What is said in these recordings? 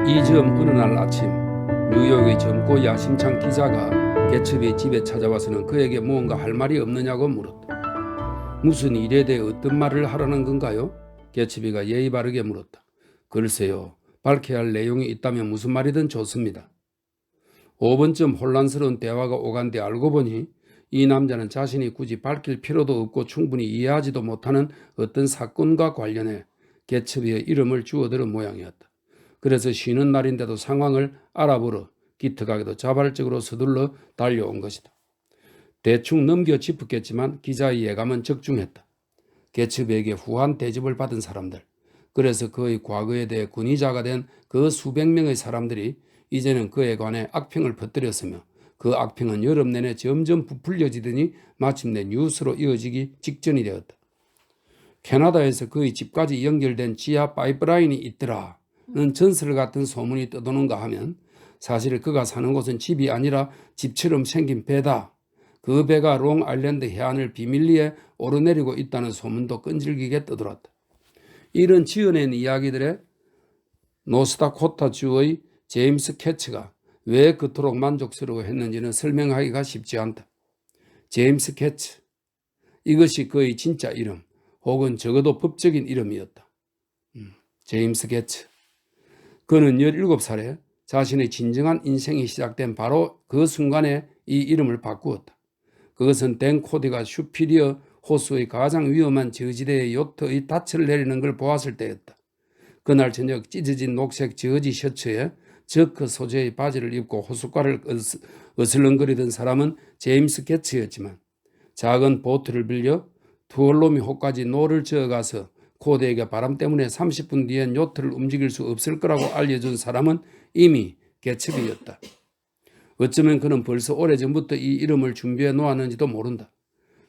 이 즈음 어느 날 아침 뉴욕의 젊고 야심찬 기자가 개츠비의 집에 찾아와서는 그에게 무언가 할 말이 없느냐고 물었다. 무슨 일에 대해 어떤 말을 하라는 건가요? 개츠비가 예의 바르게 물었다. 글쎄요. 밝혀야 할 내용이 있다면 무슨 말이든 좋습니다. 5번쯤 혼란스러운 대화가 오간 뒤 알고 보니 이 남자는 자신이 굳이 밝힐 필요도 없고 충분히 이해하지도 못하는 어떤 사건과 관련해 개츠비의 이름을 주어들은 모양이었다. 그래서 쉬는 날인데도 상황을 알아보러 기특하게도 자발적으로 서둘러 달려온 것이다. 대충 넘겨 짚었겠지만 기자의 예감은 적중했다. 개츠비에게 후한 대접을 받은 사람들, 그래서 그의 과거에 대해 군의자가 된 그 수백 명의 사람들이 이제는 그에 관해 악평을 퍼뜨렸으며 그 악평은 여름 내내 점점 부풀려지더니 마침내 뉴스로 이어지기 직전이 되었다. 캐나다에서 그의 집까지 연결된 지하 파이프라인이 있더라는 전설 같은 소문이 떠도는가 하면 사실 그가 사는 곳은 집이 아니라 집처럼 생긴 배다. 그 배가 롱아일랜드 해안을 비밀리에 오르내리고 있다는 소문도 끈질기게 떠돌았다. 이런 지어낸 이야기들에 노스다코타주의 제임스 캐츠가 왜 그토록 만족스러워했는지는 설명하기가 쉽지 않다. 제임스 캐츠, 이것이 그의 진짜 이름 혹은 적어도 법적인 이름이었다. 제임스 캐츠. 그는 17살에 자신의 진정한 인생이 시작된 바로 그 순간에 이 이름을 바꾸었다. 그것은 댄 코디가 슈피리어 호수의 가장 위험한 저지대의 요트의 닻을 내리는 걸 보았을 때였다. 그날 저녁 찢어진 녹색 저지 셔츠에 저크 소재의 바지를 입고 호숫가를 어슬렁거리던 사람은 제임스 캐츠였지만 작은 보트를 빌려 투얼로미 호까지 노를 저어가서 코디에게 바람 때문에 30분 뒤엔 요트를 움직일 수 없을 거라고 알려준 사람은 이미 개츠비였다. 어쩌면 그는 벌써 오래전부터 이 이름을 준비해 놓았는지도 모른다.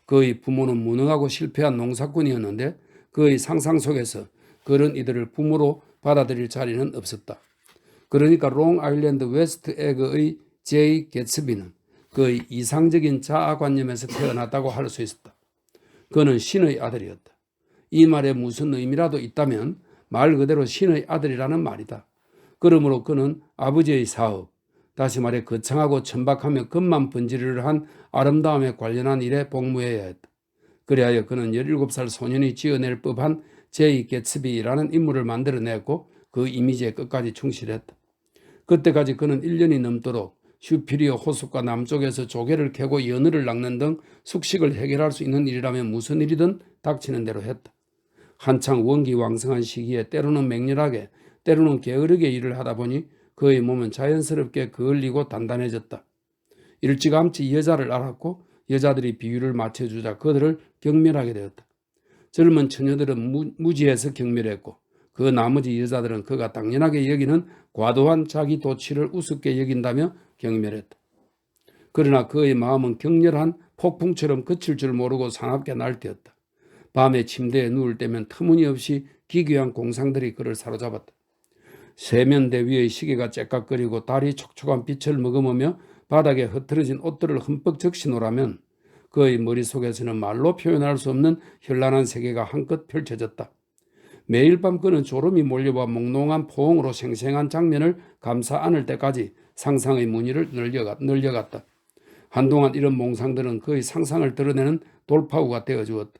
그의 부모는 무능하고 실패한 농사꾼이었는데 그의 상상 속에서 그런 이들을 부모로 받아들일 자리는 없었다. 그러니까 롱아일랜드 웨스트 에그의 제이 개츠비는 그의 이상적인 자아관념에서 태어났다고 할 수 있었다. 그는 신의 아들이었다. 이 말에 무슨 의미라도 있다면 말 그대로 신의 아들이라는 말이다. 그러므로 그는 아버지의 사업, 다시 말해 거창하고 천박하며 겉만 번지르르한 아름다움에 관련한 일에 복무해야 했다. 그리하여 그는 17살 소년이 지어낼 법한 제이 개츠비라는 인물을 만들어냈고 그 이미지에 끝까지 충실했다. 그때까지 그는 1년이 넘도록 슈피리어 호숫가 남쪽에서 조개를 캐고 연어를 낚는 등 숙식을 해결할 수 있는 일이라면 무슨 일이든 닥치는 대로 했다. 한창 원기왕성한 시기에 때로는 맹렬하게 때로는 게으르게 일을 하다 보니 그의 몸은 자연스럽게 거을리고 단단해졌다. 일찌감치 여자를 알았고 여자들이 비율을 맞춰주자 그들을 경멸하게 되었다. 젊은 처녀들은 무지해서 경멸했고 그 나머지 여자들은 그가 당연하게 여기는 과도한 자기 도취를 우습게 여긴다며 경멸했다. 그러나 그의 마음은 격렬한 폭풍처럼 그칠 줄 모르고 사납게 날뛰었다. 밤에 침대에 누울 때면 터무니없이 기괴한 공상들이 그를 사로잡았다. 세면대 위의 시계가 째깍거리고 달이 촉촉한 빛을 머금으며 바닥에 흐트러진 옷들을 흠뻑 적시노라면 그의 머릿속에서는 말로 표현할 수 없는 현란한 세계가 한껏 펼쳐졌다. 매일 밤 그는 졸음이 몰려와 몽롱한 포옹으로 생생한 장면을 감싸 안을 때까지 상상의 무늬를 늘려갔다. 한동안 이런 몽상들은 그의 상상을 드러내는 돌파구가 되어주었다.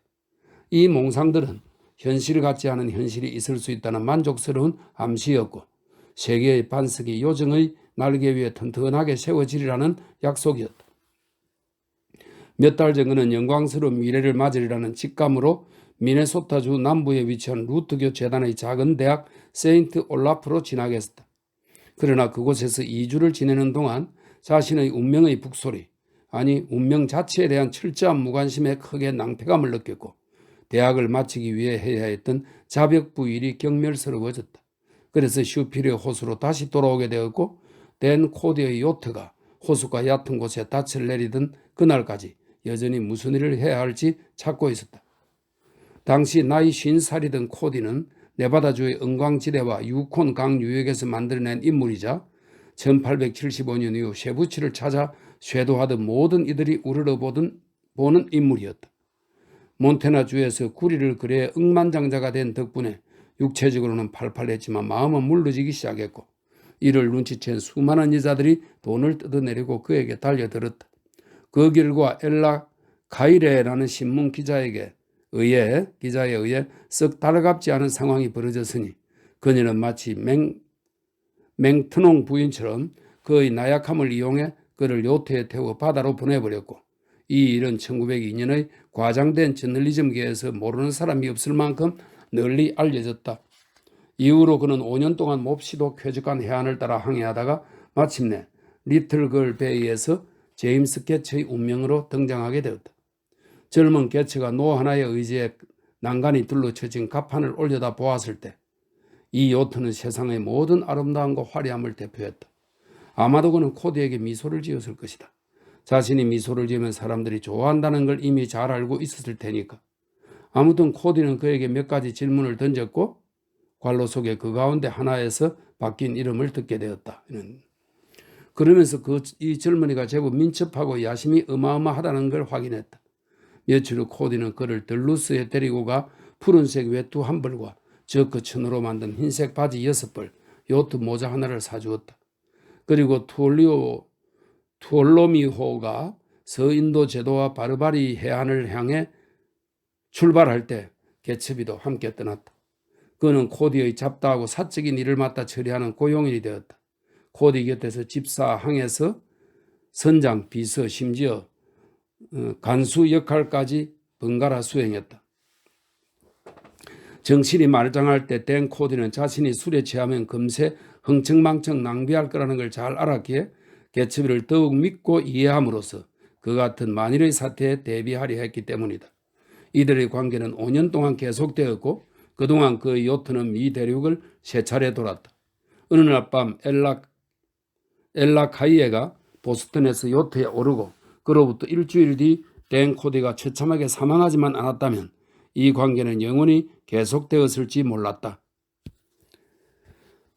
이 몽상들은 현실 같지 않은 현실이 있을 수 있다는 만족스러운 암시였고 세계의 반석이 요정의 날개 위에 튼튼하게 세워지리라는 약속이었다. 몇 달 전 그는 영광스러운 미래를 맞으리라는 직감으로 미네소타주 남부에 위치한 루트교 재단의 작은 대학 세인트 올라프로 지나겠다. 그러나 그곳에서 2주를 지내는 동안 자신의 운명의 북소리, 아니 운명 자체에 대한 철저한 무관심에 크게 낭패감을 느꼈고 대학을 마치기 위해 해야 했던 자벽부일이 경멸스러워졌다. 그래서 슈피리어 호수로 다시 돌아오게 되었고 댄 코디의 요트가 호수가 얕은 곳에 닻을 내리던 그날까지 여전히 무슨 일을 해야 할지 찾고 있었다. 당시 나이 50살이던 코디는 네바다주의 은광지대와 유콘 강 유역에서 만들어낸 인물이자 1875년 이후 쇠붙이를 찾아 쇄도하던 모든 이들이 우러러보는 인물이었다. 몬테나주에서 구리를 그래 억만장자가 된 덕분에 육체적으로는 팔팔했지만 마음은 물러지기 시작했고 이를 눈치챈 수많은 여자들이 돈을 뜯어내리고 그에게 달려들었다. 그 결과 엘라 카이레라는 신문 기자에 의해 썩 달갑지 않은 상황이 벌어졌으니 그녀는 마치 맹트농 부인처럼 그의 나약함을 이용해 그를 요트에 태워 바다로 보내버렸고, 이 일은 1902년의 과장된 저널리즘계에서 모르는 사람이 없을 만큼 널리 알려졌다. 이후로 그는 5년 동안 몹시도 쾌적한 해안을 따라 항해하다가 마침내 리틀걸 베이에서 제임스 개츠의 운명으로 등장하게 되었다. 젊은 개츠가 노 하나의 의지에 난간이 둘러쳐진 갑판을 올려다 보았을 때 이 요트는 세상의 모든 아름다움과 화려함을 대표했다. 아마도 그는 코디에게 미소를 지었을 것이다. 자신이 미소를 지으면 사람들이 좋아한다는 걸 이미 잘 알고 있었을 테니까. 아무튼 코디는 그에게 몇 가지 질문을 던졌고 관로 속에 그 가운데 하나에서 바뀐 이름을 듣게 되었다. 그러면서 이 젊은이가 제법 민첩하고 야심이 어마어마하다는 걸 확인했다. 며칠 후 코디는 그를 들루스에 데리고 가 푸른색 외투 한 벌과 저크 천으로 만든 흰색 바지 6벌, 요트 모자 하나를 사주었다. 그리고 투올로미호가 서인도 제도와 바르바리 해안을 향해 출발할 때 개츠비도 함께 떠났다. 그는 코디의 잡다하고 사적인 일을 맡아 처리하는 고용인이 되었다. 코디 곁에서 집사, 항에서 선장, 비서, 심지어 간수 역할까지 번갈아 수행했다. 정신이 말짱할 때 댄 코디는 자신이 술에 취하면 금세 흥청망청 낭비할 거라는 걸 잘 알았기에 개츠비를 더욱 믿고 이해함으로써 그 같은 만일의 사태에 대비하려 했기 때문이다. 이들의 관계는 5년 동안 계속되었고 그동안 그 요트는 미 대륙을 세 차례 돌았다. 어느 날 밤 엘라 카이에가 보스턴에서 요트에 오르고 그로부터 일주일 뒤 댄 코디가 처참하게 사망하지만 않았다면 이 관계는 영원히 계속되었을지 몰랐다.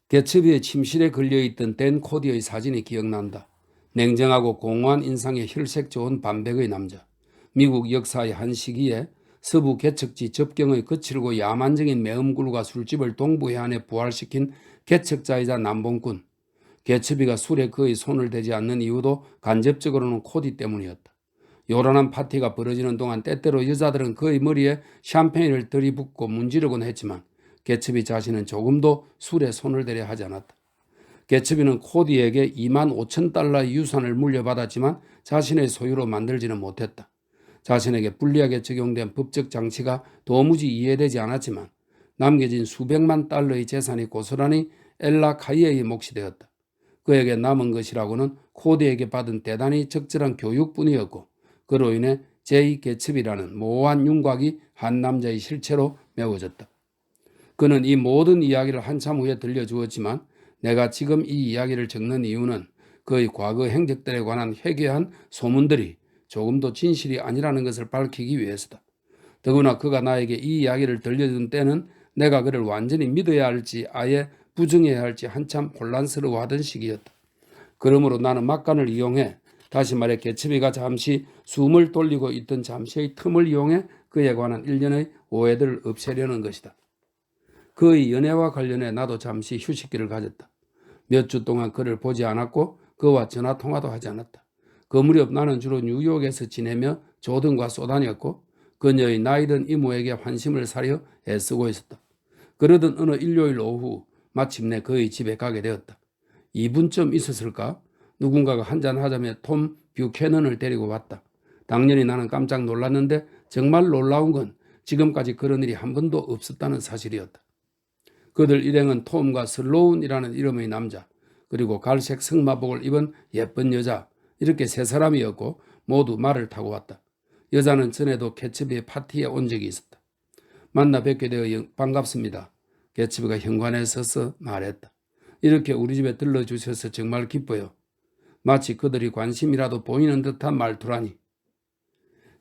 개츠비의 침실에 걸려있던 댄 코디의 사진이 기억난다. 냉정하고 공허한 인상의 혈색 좋은 반백의 남자. 미국 역사의 한 시기에 서부 개척지 접경의 거칠고 야만적인 매음굴과 술집을 동부 해안에 부활시킨 개척자이자 남봉꾼. 개츠비가 술에 그의 손을 대지 않는 이유도 간접적으로는 코디 때문이었다. 요란한 파티가 벌어지는 동안 때때로 여자들은 그의 머리에 샴페인을 들이붓고 문지르곤 했지만 개츠비 자신은 조금도 술에 손을 대려 하지 않았다. 개츠비는 코디에게 25,000달러의 유산을 물려받았지만 자신의 소유로 만들지는 못했다. 자신에게 불리하게 적용된 법적 장치가 도무지 이해되지 않았지만 남겨진 수백만 달러의 재산이 고스란히 엘라 카이에의 몫이 되었다. 그에게 남은 것이라고는 코디에게 받은 대단히 적절한 교육뿐이었고 그로 인해 제이 개츠비라는 모호한 윤곽이 한 남자의 실체로 메워졌다. 그는 이 모든 이야기를 한참 후에 들려주었지만 내가 지금 이 이야기를 적는 이유는 그의 과거 행적들에 관한 회개한 소문들이 조금도 진실이 아니라는 것을 밝히기 위해서다. 더구나 그가 나에게 이 이야기를 들려준 때는 내가 그를 완전히 믿어야 할지 아예 부정해야 할지 한참 혼란스러워하던 시기였다. 그러므로 나는 막간을 이용해 다시 말해 개츠비가 잠시 숨을 돌리고 있던 잠시의 틈을 이용해 그에 관한 일련의 오해들을 없애려는 것이다. 그의 연애와 관련해 나도 잠시 휴식기를 가졌다. 몇 주 동안 그를 보지 않았고 그와 전화통화도 하지 않았다. 그 무렵 나는 주로 뉴욕에서 지내며 조던과 쏘다녔고 그녀의 나이든 이모에게 환심을 사려 애쓰고 있었다. 그러던 어느 일요일 오후 마침내 그의 집에 가게 되었다. 2분쯤 있었을까? 누군가가 한잔하자며 톰 뷰캐넌을 데리고 왔다. 당연히 나는 깜짝 놀랐는데 정말 놀라운 건 지금까지 그런 일이 한 번도 없었다는 사실이었다. 그들 일행은 톰과 슬로운이라는 이름의 남자, 그리고 갈색 승마복을 입은 예쁜 여자, 이렇게 세 사람이었고 모두 말을 타고 왔다. 여자는 전에도 개츠비의 파티에 온 적이 있었다. 만나 뵙게 되어 반갑습니다. 개츠비가 현관에 서서 말했다. 이렇게 우리 집에 들러주셔서 정말 기뻐요. 마치 그들이 관심이라도 보이는 듯한 말투라니.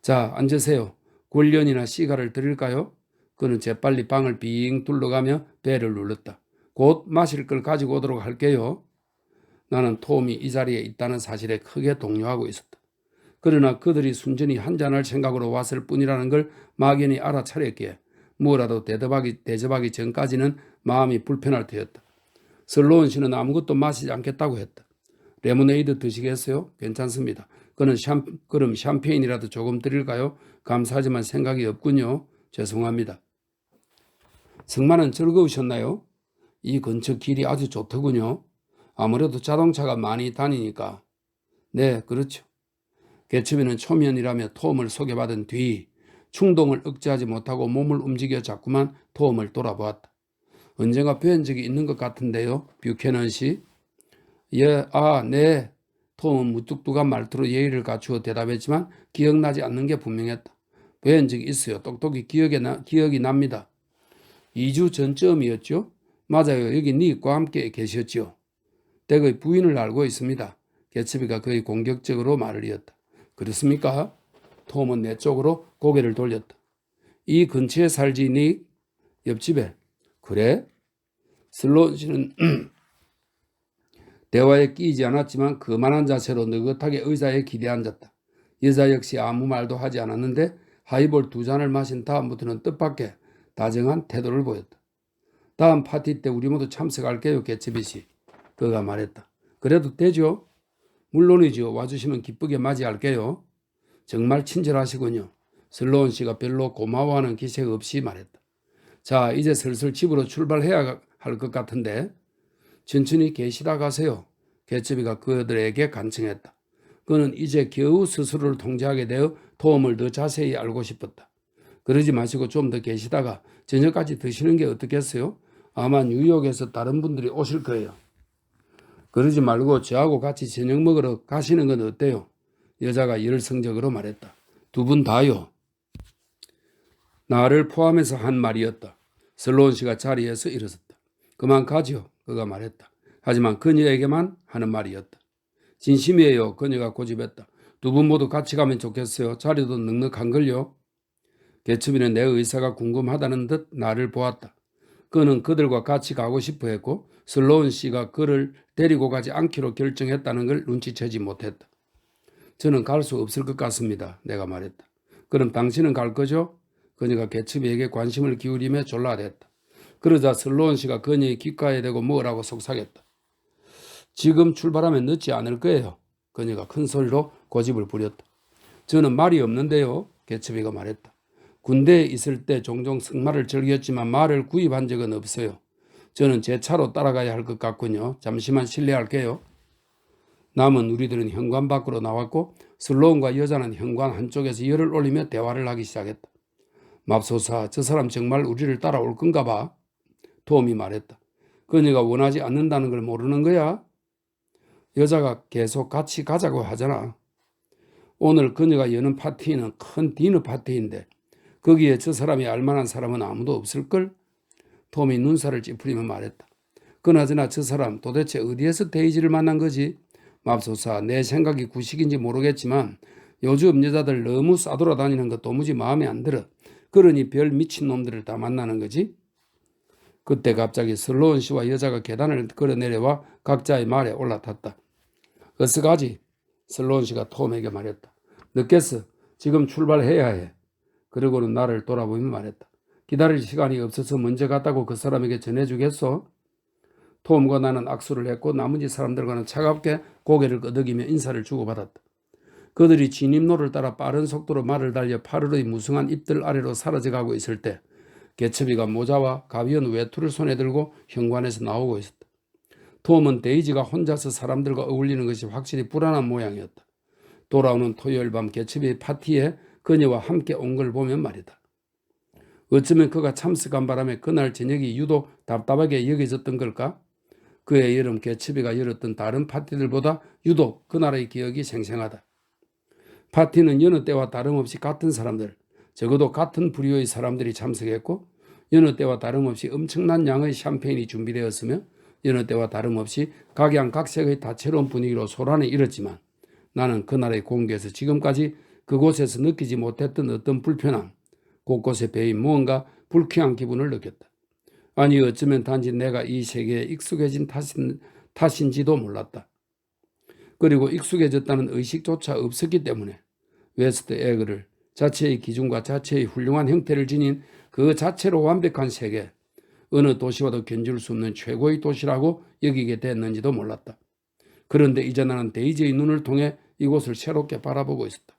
자, 앉으세요. 굴련이나 시가를 드릴까요? 그는 재빨리 방을 빙 둘러가며 벨을 눌렀다. 곧 마실 걸 가지고 오도록 할게요. 나는 톰이 이 자리에 있다는 사실에 크게 동요하고 있었다. 그러나 그들이 순전히 한잔할 생각으로 왔을 뿐이라는 걸 막연히 알아차렸기에 뭐라도 대접하기 전까지는 마음이 불편할 테였다. 슬로운 씨는 아무것도 마시지 않겠다고 했다. 레모네이드 드시겠어요? 괜찮습니다. 그럼 샴페인이라도 조금 드릴까요? 감사하지만 생각이 없군요. 죄송합니다. 승마는 즐거우셨나요? 이 근처 길이 아주 좋더군요. 아무래도 자동차가 많이 다니니까. 네, 그렇죠. 개츠비는 초면이라며 톰을 소개받은 뒤 충동을 억제하지 못하고 몸을 움직여 자꾸만 톰을 돌아보았다. 언젠가 뵌 적이 있는 것 같은데요, 뷰캐넌 씨? 예, 네. 톰은 무뚝뚝한 말투로 예의를 갖추어 대답했지만 기억나지 않는 게 분명했다. 뵌 적이 있어요. 똑똑히 기억이 납니다. 2주 전쯤이었죠? 맞아요. 여기 닉과 함께 계셨죠. 댁의 부인을 알고 있습니다. 개츠비가 거의 공격적으로 말을 이었다. 그렇습니까? 톰은 내 쪽으로 고개를 돌렸다. 이 근처에 살지 닉? 옆집에. 그래? 슬로운 씨는 대화에 끼이지 않았지만 그만한 자세로 느긋하게 의자에 기대앉았다. 여자 역시 아무 말도 하지 않았는데 하이볼 2잔을 마신 다음부터는 뜻밖의 다정한 태도를 보였다. 다음 파티 때 우리 모두 참석할게요, 개츠비 씨. 그가 말했다. 그래도 되죠? 물론이죠. 와주시면 기쁘게 맞이할게요. 정말 친절하시군요. 슬로운 씨가 별로 고마워하는 기색 없이 말했다. 자, 이제 슬슬 집으로 출발해야 할 것 같은데 천천히 계시다 가세요. 개츠비가 그들에게 간청했다. 그는 이제 겨우 스스로를 통제하게 되어 톰을 더 자세히 알고 싶었다. 그러지 마시고 좀 더 계시다가 저녁까지 드시는 게 어떻겠어요? 아마 뉴욕에서 다른 분들이 오실 거예요. 그러지 말고 저하고 같이 저녁 먹으러 가시는 건 어때요? 여자가 열성적으로 말했다. 2분 다요. 나를 포함해서 한 말이었다. 슬로운 씨가 자리에서 일어섰다. 그만 가지요. 그가 말했다. 하지만 그녀에게만 하는 말이었다. 진심이에요. 그녀가 고집했다. 2분 모두 같이 가면 좋겠어요. 자리도 넉넉한걸요. 개츠비는 내 의사가 궁금하다는 듯 나를 보았다. 그는 그들과 같이 가고 싶어 했고 슬로운 씨가 그를 데리고 가지 않기로 결정했다는 걸 눈치채지 못했다. 저는 갈 수 없을 것 같습니다. 내가 말했다. 그럼 당신은 갈 거죠? 그녀가 개츠비에게 관심을 기울이며 졸라댔다. 그러자 슬로운 씨가 그녀의 귓가에 대고 뭐라고 속삭였다. 지금 출발하면 늦지 않을 거예요. 그녀가 큰 소리로 고집을 부렸다. 저는 말이 없는데요. 개츠비가 말했다. 군대에 있을 때 종종 승마를 즐겼지만 말을 구입한 적은 없어요. 저는 제 차로 따라가야 할 것 같군요. 잠시만 실례할게요. 남은 우리들은 현관 밖으로 나왔고 슬로운과 여자는 현관 한쪽에서 열을 올리며 대화를 하기 시작했다. 맙소사, 저 사람 정말 우리를 따라올 건가 봐. 톰이 말했다. 그녀가 원하지 않는다는 걸 모르는 거야? 여자가 계속 같이 가자고 하잖아. 오늘 그녀가 여는 파티는 큰 디너 파티인데 거기에 저 사람이 알만한 사람은 아무도 없을걸? 톰이 눈살을 찌푸리며 말했다. 그나저나 저 사람 도대체 어디에서 데이지를 만난 거지? 맙소사, 내 생각이 구식인지 모르겠지만 요즘 여자들 너무 싸돌아다니는 거 도무지 마음에 안 들어. 그러니 별 미친놈들을 다 만나는 거지? 그때 갑자기 슬로운 씨와 여자가 계단을 걸어 내려와 각자의 말에 올라탔다. 어서 가지. 슬로운 씨가 톰에게 말했다. 늦겠어. 지금 출발해야 해. 그러고는 나를 돌아보며 말했다. 기다릴 시간이 없어서 먼저 갔다고 그 사람에게 전해주겠소? 톰과 나는 악수를 했고 나머지 사람들과는 차갑게 고개를 끄덕이며 인사를 주고받았다. 그들이 진입로를 따라 빠른 속도로 말을 달려 파르르의 무성한 잎들 아래로 사라져가고 있을 때 개츠비가 모자와 가벼운 외투를 손에 들고 현관에서 나오고 있었다. 톰은 데이지가 혼자서 사람들과 어울리는 것이 확실히 불안한 모양이었다. 돌아오는 토요일 밤 개츠비의 파티에 그녀와 함께 온 걸 보면 말이다. 어쩌면 그가 참석한 바람에 그날 저녁이 유독 답답하게 여겨졌던 걸까? 그해 여름 개츠비가 열었던 다른 파티들보다 유독 그날의 기억이 생생하다. 파티는 여느 때와 다름없이 같은 사람들, 적어도 같은 부류의 사람들이 참석했고 여느 때와 다름없이 엄청난 양의 샴페인이 준비되었으며 여느 때와 다름없이 각양각색의 다채로운 분위기로 소란이 일었지만 나는 그날의 공기에서 지금까지 그곳에서 느끼지 못했던 어떤 불편함, 곳곳에 배인 무언가 불쾌한 기분을 느꼈다. 아니 어쩌면 단지 내가 이 세계에 익숙해진 탓인지도 몰랐다. 그리고 익숙해졌다는 의식조차 없었기 때문에 웨스트 에그를 자체의 기준과 자체의 훌륭한 형태를 지닌 그 자체로 완벽한 세계, 어느 도시와도 견줄 수 없는 최고의 도시라고 여기게 됐는지도 몰랐다. 그런데 이제 나는 데이지의 눈을 통해 이곳을 새롭게 바라보고 있었다.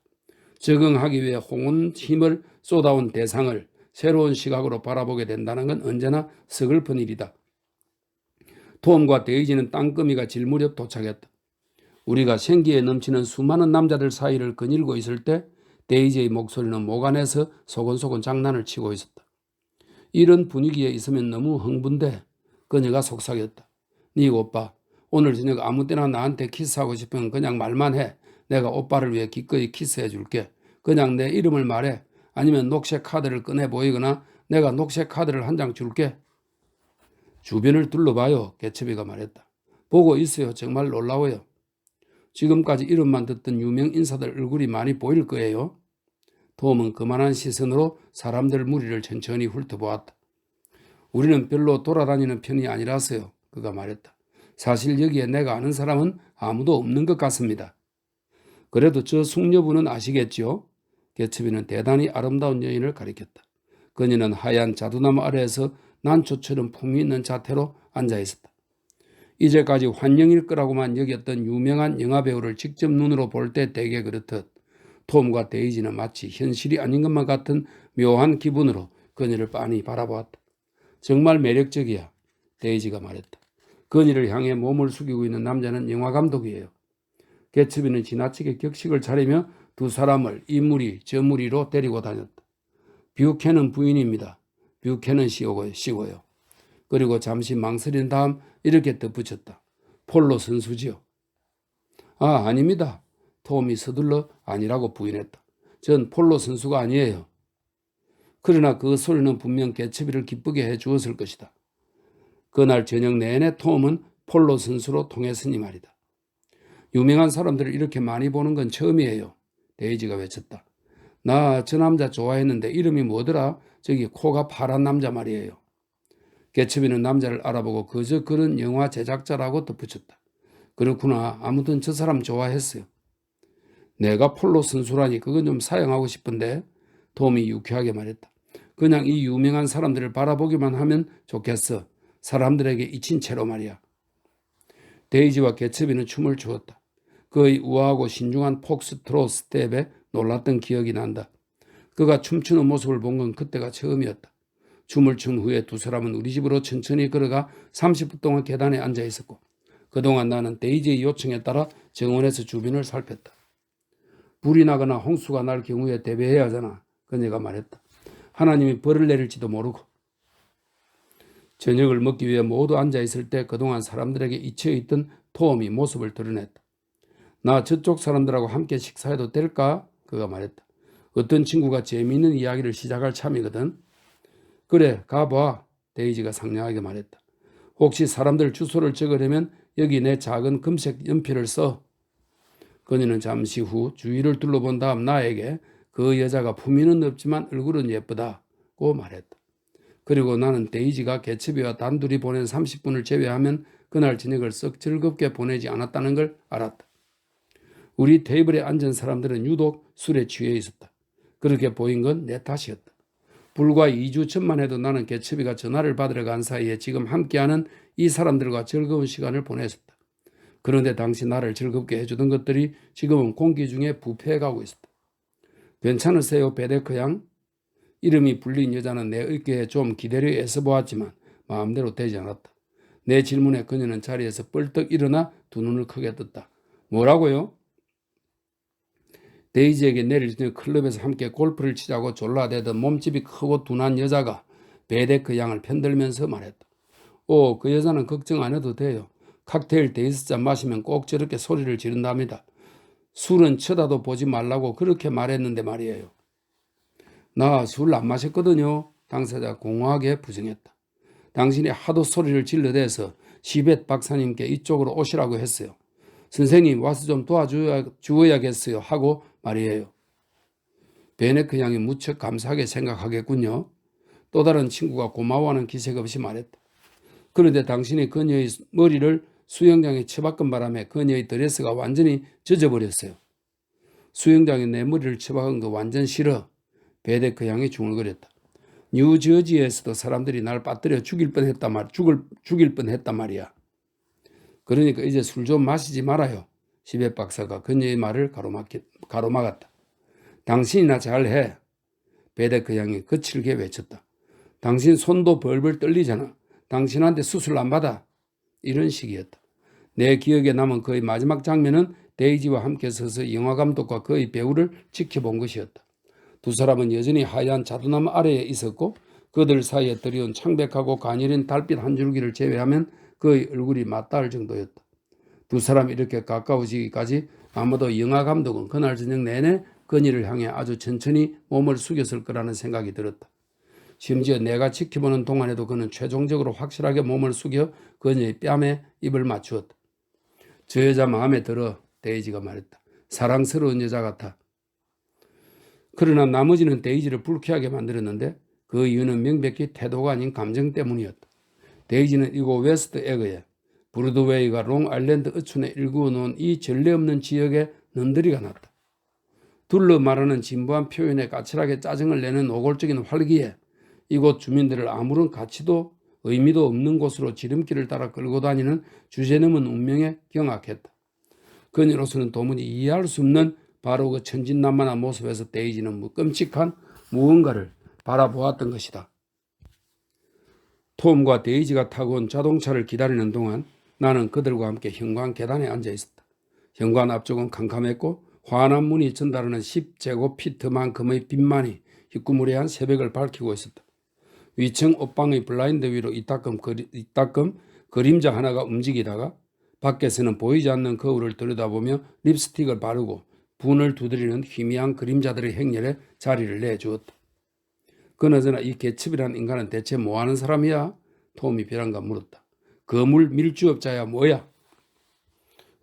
적응하기 위해 온 힘을 쏟아온 대상을 새로운 시각으로 바라보게 된다는 건 언제나 서글픈 일이다. 톰과 데이지는 땅거미가 질 무렵 도착했다. 우리가 생기에 넘치는 수많은 남자들 사이를 거닐고 있을 때 데이지의 목소리는 목 안에서 소곤소곤 장난을 치고 있었다. 이런 분위기에 있으면 너무 흥분돼. 그녀가 속삭였다. 네 오빠, 오늘 저녁 아무 때나 나한테 키스하고 싶으면 그냥 말만 해. 내가 오빠를 위해 기꺼이 키스해 줄게. 그냥 내 이름을 말해. 아니면 녹색 카드를 꺼내 보이거나 내가 녹색 카드를 한 장 줄게. 주변을 둘러봐요. 개츠비가 말했다. 보고 있어요. 정말 놀라워요. 지금까지 이름만 듣던 유명 인사들 얼굴이 많이 보일 거예요. 톰은 그만한 시선으로 사람들 무리를 천천히 훑어보았다. 우리는 별로 돌아다니는 편이 아니라서요. 그가 말했다. 사실 여기에 내가 아는 사람은 아무도 없는 것 같습니다. 그래도 저 숙녀분은 아시겠죠? 개츠비는 대단히 아름다운 여인을 가리켰다. 그녀는 하얀 자두나무 아래에서 난초처럼 품위 있는 자태로 앉아 있었다. 이제까지 환영일 거라고만 여겼던 유명한 영화배우를 직접 눈으로 볼 때 대개 그렇듯 톰과 데이지는 마치 현실이 아닌 것만 같은 묘한 기분으로 그녀를 빤히 바라보았다. 정말 매력적이야. 데이지가 말했다. 그녀를 향해 몸을 숙이고 있는 남자는 영화감독이에요. 개츠비는 지나치게 격식을 차리며 두 사람을 이 무리 저 무리로 데리고 다녔다. 뷰캐넌 부인입니다. 뷰캐넌 씨고요. 그리고 잠시 망설인 다음 이렇게 덧붙였다. 폴로 선수지요. 아, 아닙니다. 톰이 서둘러 아니라고 부인했다. 전 폴로 선수가 아니에요. 그러나 그 소리는 분명 개츠비를 기쁘게 해 주었을 것이다. 그날 저녁 내내 톰은 폴로 선수로 통했으니 말이다. 유명한 사람들을 이렇게 많이 보는 건 처음이에요. 데이지가 외쳤다. 나 저 남자 좋아했는데 이름이 뭐더라? 저기 코가 파란 남자 말이에요. 개츠비는 남자를 알아보고 그저 그런 영화 제작자라고 덧붙였다. 그렇구나. 아무튼 저 사람 좋아했어요. 내가 폴로 선수라니 그건 좀 사양하고 싶은데. 톰이 유쾌하게 말했다. 그냥 이 유명한 사람들을 바라보기만 하면 좋겠어. 사람들에게 잊힌 채로 말이야. 데이지와 개츠비는 춤을 추었다. 그의 우아하고 신중한 폭스트롯 스텝에 놀랐던 기억이 난다. 그가 춤추는 모습을 본 건 그때가 처음이었다. 춤을 춘 후에 두 사람은 우리 집으로 천천히 걸어가 30분 동안 계단에 앉아 있었고 그동안 나는 데이지의 요청에 따라 정원에서 주변을 살폈다. 불이 나거나 홍수가 날 경우에 대비해야 하잖아. 그녀가 말했다. 하나님이 벌을 내릴지도 모르고. 저녁을 먹기 위해 모두 앉아 있을 때 그동안 사람들에게 잊혀있던 톰이 모습을 드러냈다. 나 저쪽 사람들하고 함께 식사해도 될까? 그가 말했다. 어떤 친구가 재미있는 이야기를 시작할 참이거든. 그래, 가봐. 데이지가 상냥하게 말했다. 혹시 사람들 주소를 적으려면 여기 내 작은 금색 연필을 써. 그녀는 잠시 후 주위를 둘러본 다음 나에게 그 여자가 품위는 없지만 얼굴은 예쁘다고 말했다. 그리고 나는 데이지가 개츠비와 단둘이 보낸 30분을 제외하면 그날 저녁을 썩 즐겁게 보내지 않았다는 걸 알았다. 우리 테이블에 앉은 사람들은 유독 술에 취해 있었다. 그렇게 보인 건 내 탓이었다. 불과 2주 전만 해도 나는 개츠비가 전화를 받으러 간 사이에 지금 함께하는 이 사람들과 즐거운 시간을 보냈었다. 그런데 당시 나를 즐겁게 해주던 것들이 지금은 공기 중에 부패해가고 있었다. 괜찮으세요, 베데크 양? 이름이 불린 여자는 내 어깨에 좀 기대려 애써보았지만 마음대로 되지 않았다. 내 질문에 그녀는 자리에서 뻘떡 일어나 두 눈을 크게 떴다. 뭐라고요? 데이지에게 내일 저녁 클럽에서 함께 골프를 치자고 졸라대던 몸집이 크고 둔한 여자가 베데크 양을 편들면서 말했다. 오, 그 여자는 걱정 안 해도 돼요. 칵테일 5잔 마시면 꼭 저렇게 소리를 지른답니다. 술은 쳐다도 보지 말라고 그렇게 말했는데 말이에요. 나 술 안 마셨거든요. 당사자가 공허하게 부정했다. 당신이 하도 소리를 질러대서 시벳 박사님께 이쪽으로 오시라고 했어요. 선생님 와서 좀 도와주어야겠어요 하고 말이에요. 베네크 양이 무척 감사하게 생각하겠군요. 또 다른 친구가 고마워하는 기색 없이 말했다. 그런데 당신이 그녀의 머리를 수영장에 쳐박은 바람에 그녀의 드레스가 완전히 젖어버렸어요. 수영장에 내 머리를 쳐박은 거 완전 싫어. 베데크 양이 중얼거렸다. 뉴저지에서도 사람들이 날 빠뜨려 죽일 뻔했단 말이야. 그러니까 이제 술 좀 마시지 말아요. 시베 박사가 그녀의 말을 가로막았다. 당신이나 잘해. 베데크 양이 거칠게 외쳤다. 당신 손도 벌벌 떨리잖아. 당신한테 수술 안 받아. 이런 식이었다. 내 기억에 남은 그의 마지막 장면은 데이지와 함께 서서 영화 감독과 그의 배우를 지켜본 것이었다. 두 사람은 여전히 하얀 자두나무 아래에 있었고 그들 사이에 들이온 창백하고 가녀린 달빛 한 줄기를 제외하면 그의 얼굴이 맞닿을 정도였다. 두 사람이 이렇게 가까워지기까지 아마도 영화 감독은 그날 저녁 내내 그녀를 향해 아주 천천히 몸을 숙였을 거라는 생각이 들었다. 심지어 내가 지켜보는 동안에도 그는 최종적으로 확실하게 몸을 숙여 그녀의 뺨에 입을 맞추었다. 저 여자 마음에 들어. 데이지가 말했다. 사랑스러운 여자 같아. 그러나 나머지는 데이지를 불쾌하게 만들었는데 그 이유는 명백히 태도가 아닌 감정 때문이었다. 데이지는 이곳 웨스트 에그에 브로드웨이가 롱아일랜드 어촌에 일구어 놓은 이 전례 없는 지역에 는들이가 났다. 둘러 말하는 진부한 표현에 까칠하게 짜증을 내는 노골적인 활기에 이곳 주민들을 아무런 가치도 의미도 없는 곳으로 지름길을 따라 끌고 다니는 주제넘은 운명에 경악했다. 그녀로서는 도무지 이해할 수 없는 바로 그 천진난만한 모습에서 데이지는 끔찍한 무언가를 바라보았던 것이다. 톰과 데이지가 타고 온 자동차를 기다리는 동안 나는 그들과 함께 현관 계단에 앉아 있었다. 현관 앞쪽은 캄캄했고 환한 문이 전달하는 10제곱피트만큼의 빛만이 희꾸무레한 새벽을 밝히고 있었다. 위층 옷방의 블라인드 위로 이따금 그림자 하나가 움직이다가 밖에서는 보이지 않는 거울을 들여다보며 립스틱을 바르고 분을 두드리는 희미한 그림자들의 행렬에 자리를 내주었다. 그나저나 이 개츠비라는 인간은 대체 뭐하는 사람이야? 톰이 벼랑가 물었다. 거물 밀주업자야 뭐야?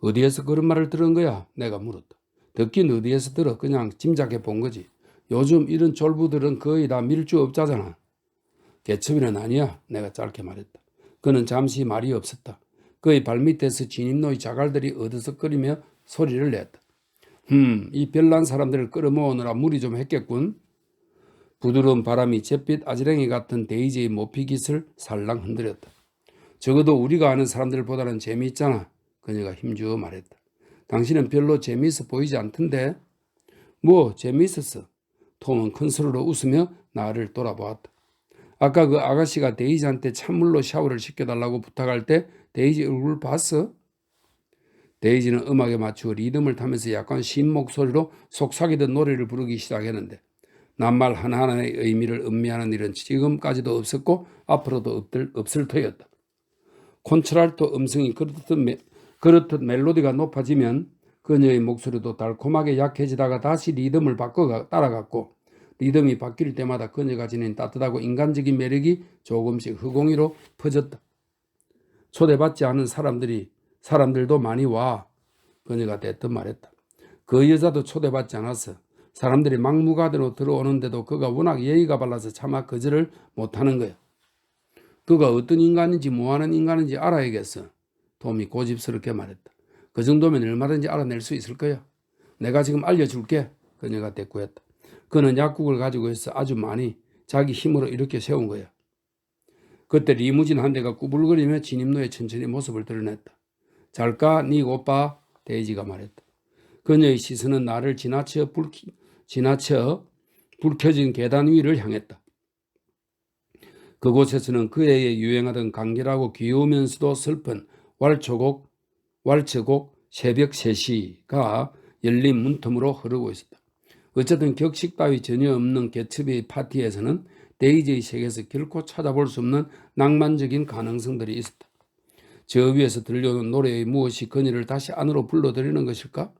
어디에서 그런 말을 들은 거야? 내가 물었다. 듣긴 어디에서 들어? 그냥 짐작해 본 거지. 요즘 이런 졸부들은 거의 다 밀주업자잖아. 개츠비는 아니야. 내가 짧게 말했다. 그는 잠시 말이 없었다. 그의 발밑에서 진입로의 자갈들이 어드석거리며 소리를 냈다. 이 별난 사람들을 끌어모으느라 무리 좀 했겠군. 부드러운 바람이 잿빛 아지랭이 같은 데이지의 모피깃을 살랑 흔들었다. 적어도 우리가 아는 사람들보다는 재미있잖아. 그녀가 힘주어 말했다. 당신은 별로 재미있어 보이지 않던데. 뭐 재미있었어. 톰은 큰 소리로 웃으며 나를 돌아보았다. 아까 그 아가씨가 데이지한테 찬물로 샤워를 시켜달라고 부탁할 때 데이지 얼굴 봤어? 데이지는 음악에 맞추어 리듬을 타면서 약간 쉰 목소리로 속삭이던 노래를 부르기 시작했는데 낱말 하나하나의 의미를 음미하는 일은 지금까지도 없었고 앞으로도 없을 터였다. 콘트랄토 음성이 그렇듯 멜로디가 높아지면 그녀의 목소리도 달콤하게 약해지다가 다시 리듬을 바꿔 따라갔고 리듬이 바뀔 때마다 그녀가 지닌 따뜻하고 인간적인 매력이 조금씩 허공위로 퍼졌다. 초대받지 않은 사람들도 많이 와. 그녀가 대뜸 말했다. 그 여자도 초대받지 않았어. 사람들이 막무가내로 들어오는데도 그가 워낙 예의가 발라서 차마 거절을 못하는 거야. 그가 어떤 인간인지 뭐하는 인간인지 알아야겠어. 톰이 고집스럽게 말했다. 그 정도면 얼마든지 알아낼 수 있을 거야. 내가 지금 알려줄게. 그녀가 대꾸했다. 그는 약국을 가지고 있어 아주 많이 자기 힘으로 이렇게 세운 거야. 그때 리무진 한 대가 꾸불거리며 진입로에 천천히 모습을 드러냈다. 잘까 네 오빠? 데이지가 말했다. 그녀의 시선은 나를 지나쳐 불 켜진 계단 위를 향했다. 그곳에서는 그에게 유행하던 간결하고 귀여우면서도 슬픈 왈츠곡 새벽 3시가 열린 문틈으로 흐르고 있었다. 어쨌든 격식 따위 전혀 없는 개츠비의 파티에서는 데이지의 세계에서 결코 찾아볼 수 없는 낭만적인 가능성들이 있었다. 저 위에서 들려오는 노래의 무엇이 그녀를 다시 안으로 불러들이는 것일까?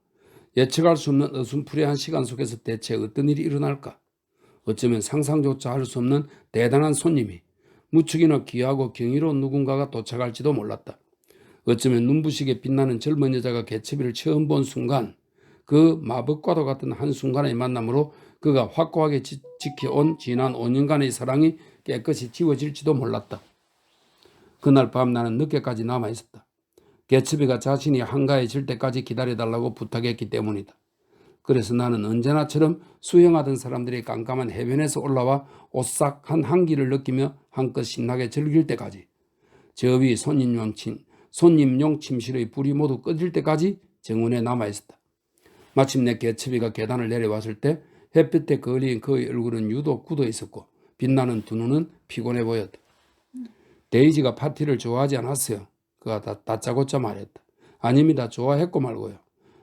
예측할 수 없는 어슴푸레한 시간 속에서 대체 어떤 일이 일어날까? 어쩌면 상상조차 할 수 없는 대단한 손님이 무척이나 귀하고 경이로운 누군가가 도착할지도 몰랐다. 어쩌면 눈부시게 빛나는 젊은 여자가 개츠비를 처음 본 순간 그 마법과도 같은 한순간의 만남으로 그가 확고하게 지켜온 지난 5년간의 사랑이 깨끗이 지워질지도 몰랐다. 그날 밤 나는 늦게까지 남아있었다. 개츠비가 자신이 한가해질 때까지 기다려달라고 부탁했기 때문이다. 그래서 나는 언제나처럼 수영하던 사람들이 깜깜한 해변에서 올라와 오싹한 한기를 느끼며 한껏 신나게 즐길 때까지, 저 위 손님용 침실의 불이 모두 꺼질 때까지 정원에 남아있었다. 마침내 개츠비가 계단을 내려왔을 때 햇빛에 걸린 그의 얼굴은 유독 굳어 있었고 빛나는 두 눈은 피곤해 보였다. 데이지가 파티를 좋아하지 않았어요. 그가 다짜고짜 말했다. 아닙니다. 좋아했고 말고요.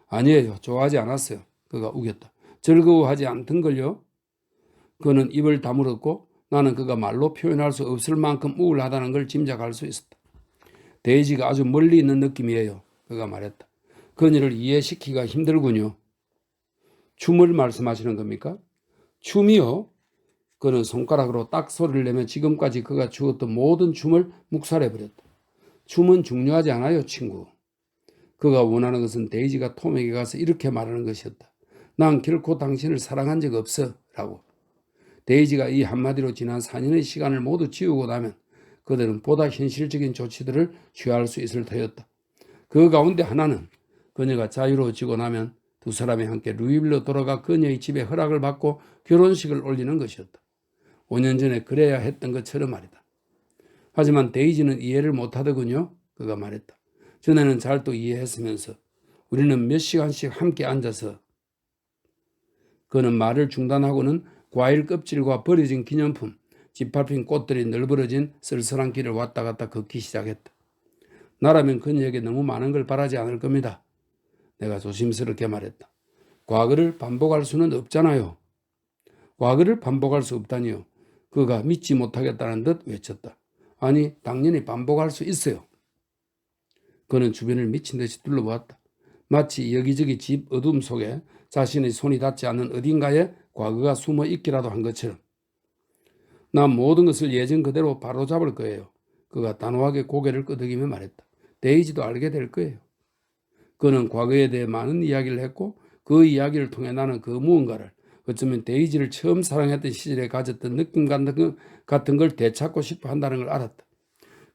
아니에요. 좋아하지 않았어요. 그가 우겼다. 즐거워하지 않던걸요? 그는 입을 다물었고 나는 그가 말로 표현할 수 없을 만큼 우울하다는 걸 짐작할 수 있었다. 데이지가 아주 멀리 있는 느낌이에요. 그가 말했다. 그녀를 이해시키기가 힘들군요. 춤을 말씀하시는 겁니까? 춤이요? 그는 손가락으로 딱 소리를 내며 지금까지 그가 추었던 모든 춤을 묵살해버렸다. 춤은 중요하지 않아요, 친구. 그가 원하는 것은 데이지가 톰에게 가서 이렇게 말하는 것이었다. 난 결코 당신을 사랑한 적 없어 라고. 데이지가 이 한마디로 지난 4년의 시간을 모두 지우고 나면 그들은 보다 현실적인 조치들을 취할 수 있을 터였다. 그 가운데 하나는 그녀가 자유로워지고 나면 두 사람이 함께 루이빌로 돌아가 그녀의 집에 허락을 받고 결혼식을 올리는 것이었다. 5년 전에 그래야 했던 것처럼 말이다. 하지만 데이지는 이해를 못하더군요. 그가 말했다. 전에는 잘 또 이해했으면서 우리는 몇 시간씩 함께 앉아서. 그는 말을 중단하고는 과일 껍질과 버려진 기념품, 짓밟힌 꽃들이 널브러진 쓸쓸한 길을 왔다 갔다 걷기 시작했다. 나라면 그녀에게 너무 많은 걸 바라지 않을 겁니다. 내가 조심스럽게 말했다. 과거를 반복할 수는 없잖아요. 과거를 반복할 수 없다니요. 그가 믿지 못하겠다는 듯 외쳤다. 아니, 당연히 반복할 수 있어요. 그는 주변을 미친 듯이 둘러보았다. 마치 여기저기 집 어둠 속에 자신의 손이 닿지 않는 어딘가에 과거가 숨어 있기라도 한 것처럼. 난 모든 것을 예전 그대로 바로잡을 거예요. 그가 단호하게 고개를 끄덕이며 말했다. 데이지도 알게 될 거예요. 그는 과거에 대해 많은 이야기를 했고 그 이야기를 통해 나는 그 무언가를, 어쩌면 데이지를 처음 사랑했던 시절에 가졌던 느낌 같은 걸 되찾고 싶어 한다는 걸 알았다.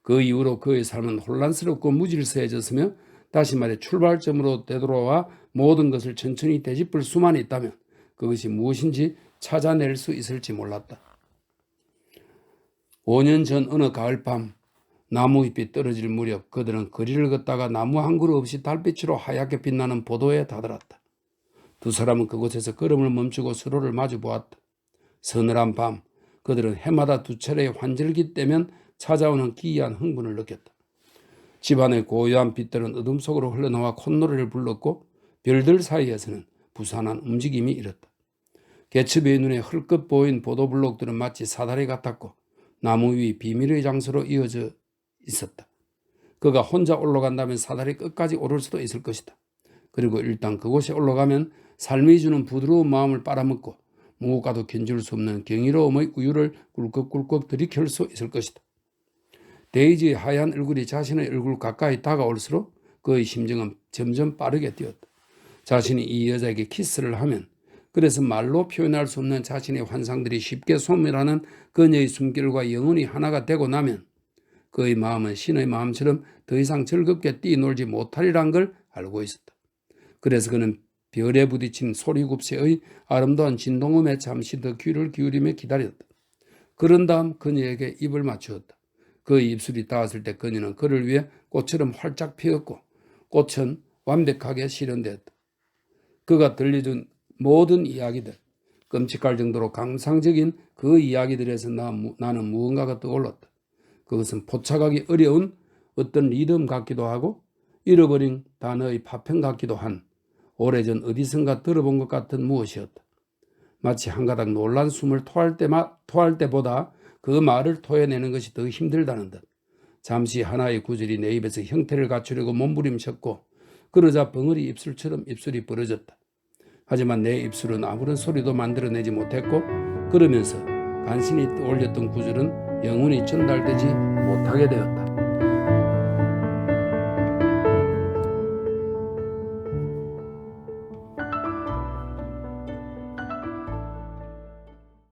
그 이후로 그의 삶은 혼란스럽고 무질서해졌으며 다시 말해 출발점으로 되돌아와 모든 것을 천천히 되짚을 수만 있다면 그것이 무엇인지 찾아낼 수 있을지 몰랐다. 5년 전 어느 가을밤 나무잎이 떨어질 무렵 그들은 거리를 걷다가 나무 한 그루 없이 달빛으로 하얗게 빛나는 보도에 다다랐다. 두 사람은 그곳에서 걸음을 멈추고 서로를 마주 보았다. 서늘한 밤 그들은 해마다 두 차례의 환절기 때면 찾아오는 기이한 흥분을 느꼈다. 집안의 고요한 빛들은 어둠 속으로 흘러나와 콧노래를 불렀고 별들 사이에서는 부산한 움직임이 일었다. 개츠비의 눈에 헐끗 보인 보도블록들은 마치 사다리 같았고 나무 위 비밀의 장소로 이어져 있었다. 그가 혼자 올라간다면 사다리 끝까지 오를 수도 있을 것이다. 그리고 일단 그곳에 올라가면 삶이 주는 부드러운 마음을 빨아먹고 무엇과도 견줄 수 없는 경이로움의 우유를 꿀꺽꿀꺽 들이킬 수 있을 것이다. 데이지의 하얀 얼굴이 자신의 얼굴 가까이 다가올수록 그의 심정은 점점 빠르게 뛰었다. 자신이 이 여자에게 키스를 하면, 그래서 말로 표현할 수 없는 자신의 환상들이 쉽게 소멸하는 그녀의 숨결과 영혼이 하나가 되고 나면 그의 마음은 신의 마음처럼 더 이상 즐겁게 뛰놀지 못하리란 걸 알고 있었다. 그래서 그는 별에 부딪힌 소리굽새의 아름다운 진동음에 잠시 더 귀를 기울이며 기다렸다. 그런 다음 그녀에게 입을 맞추었다. 그의 입술이 닿았을 때 그녀는 그를 위해 꽃처럼 활짝 피었고 꽃은 완벽하게 실현되었다. 그가 들려준 모든 이야기들, 끔찍할 정도로 감상적인 그 이야기들에서 나는 무언가가 떠올랐다. 그것은 포착하기 어려운 어떤 리듬 같기도 하고 잃어버린 단어의 파편 같기도 한 오래전 어디선가 들어본 것 같은 무엇이었다. 마치 한 가닥 놀란 숨을 토할 때보다 그 말을 토해내는 것이 더 힘들다는 듯. 잠시 하나의 구절이 내 입에서 형태를 갖추려고 몸부림쳤고 그러자 벙어리 입술처럼 입술이 벌어졌다. 하지만 내 입술은 아무런 소리도 만들어내지 못했고 그러면서 간신히 떠올렸던 구절은 영원히 전달되지 못하게 되었다.